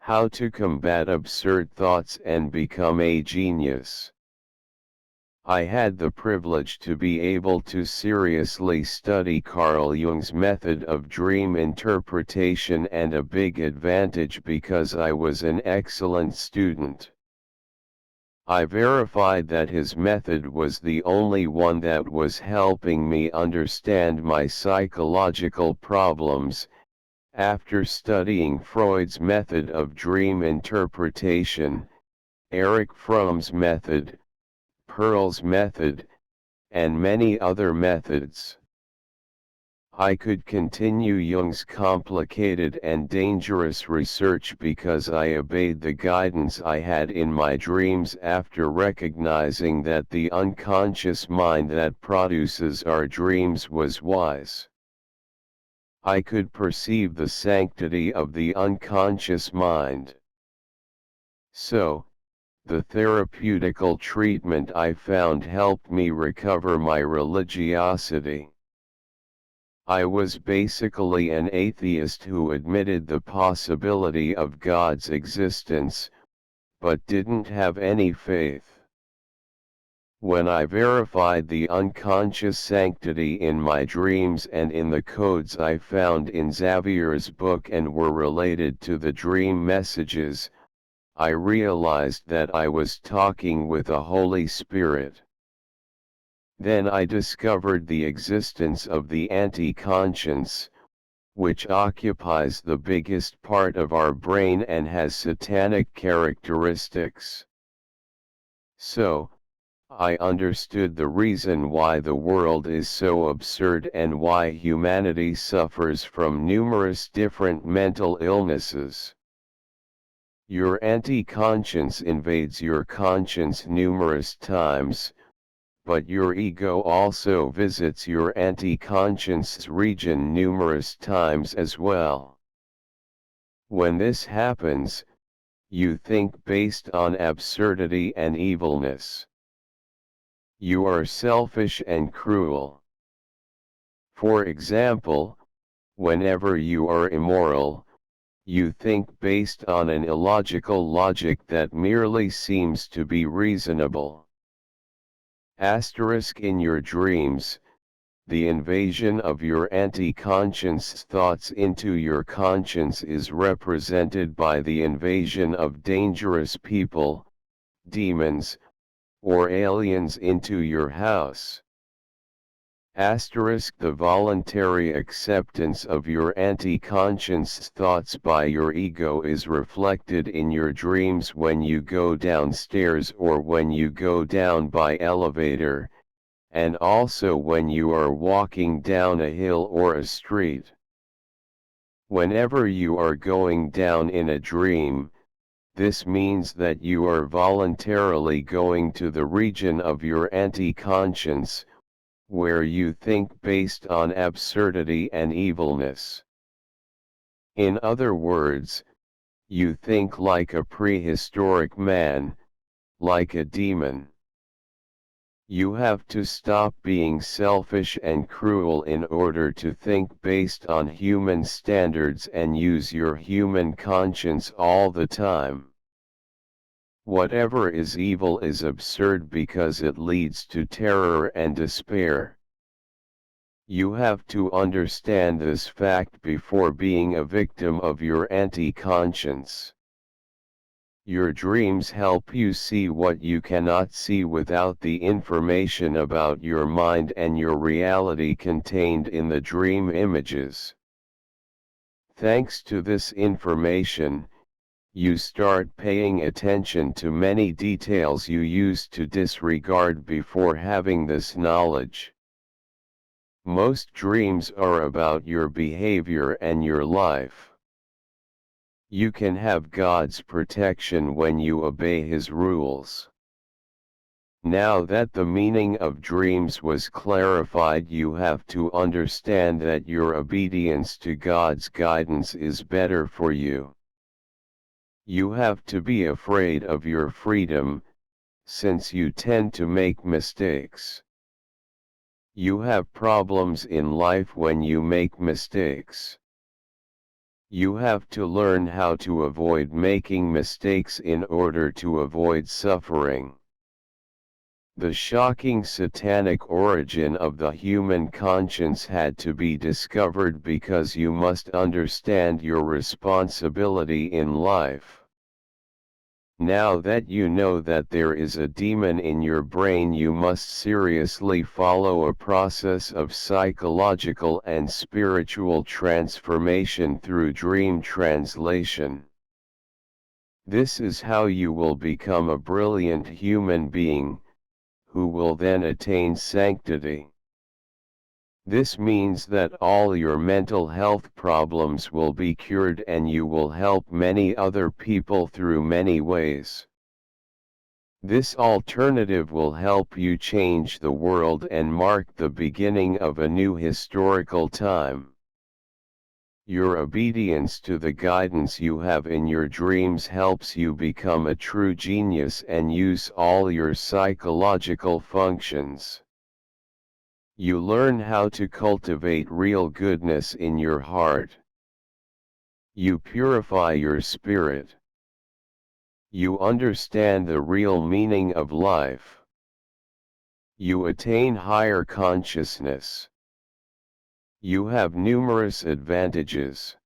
How to combat absurd thoughts and become a genius. I had the privilege to be able to seriously study Carl Jung's method of dream interpretation, and a big advantage because I was an excellent student. I verified that his method was the only one that was helping me understand my psychological problems. After studying Freud's method of dream interpretation, Erich Fromm's method, Pearl's method, and many other methods, I could continue Jung's complicated and dangerous research because I obeyed the guidance I had in my dreams after recognizing that the unconscious mind that produces our dreams was wise. I could perceive the sanctity of the unconscious mind. So, the therapeutical treatment I found helped me recover my religiosity. I was basically an atheist who admitted the possibility of God's existence, but didn't have any faith. When I verified the unconscious sanctity in my dreams and in the codes I found in Xavier's book and were related to the dream messages, I realized that I was talking with a Holy Spirit. Then I discovered the existence of the anti-conscience, which occupies the biggest part of our brain and has satanic characteristics. So, I understood the reason why the world is so absurd and why humanity suffers from numerous different mental illnesses. Your anti-conscience invades your conscience numerous times, but your ego also visits your anti-conscious region numerous times as well. When this happens, you think based on absurdity and evilness. You are selfish and cruel. For example, whenever you are immoral, you think based on an illogical logic that merely seems to be reasonable. In your dreams, the invasion of your anti-conscious thoughts into your conscience is represented by the invasion of dangerous people, demons, or aliens into your house. The voluntary acceptance of your anti-conscious thoughts by your ego is reflected in your dreams when you go downstairs or when you go down by elevator, and also when you are walking down a hill or a street. Whenever you are going down in a dream, this means that you are voluntarily going to the region of your anti-conscious, where you think based on absurdity and evilness. In other words, you think like a prehistoric man, like a demon. You have to stop being selfish and cruel in order to think based on human standards and use your human conscience all the time. Whatever is evil is absurd because it leads to terror and despair. You have to understand this fact before being a victim of your anti-conscience. Your dreams help you see what you cannot see without the information about your mind and your reality contained in the dream images. Thanks to this information, you start paying attention to many details you used to disregard before having this knowledge. Most dreams are about your behavior and your life. You can have God's protection when you obey His rules. Now that the meaning of dreams was clarified, you have to understand that your obedience to God's guidance is better for you. You have to be afraid of your freedom, since you tend to make mistakes. You have problems in life when you make mistakes. You have to learn how to avoid making mistakes in order to avoid suffering. The shocking satanic origin of the human conscience had to be discovered because you must understand your responsibility in life. Now that you know that there is a demon in your brain, you must seriously follow a process of psychological and spiritual transformation through dream translation. This is how you will become a brilliant human being, who will then attain sanctity. This means that all your mental health problems will be cured and you will help many other people through many ways. This alternative will help you change the world and mark the beginning of a new historical time. Your obedience to the guidance you have in your dreams helps you become a true genius and use all your psychological functions. You learn how to cultivate real goodness in your heart. You purify your spirit. You understand the real meaning of life. You attain higher consciousness. You have numerous advantages.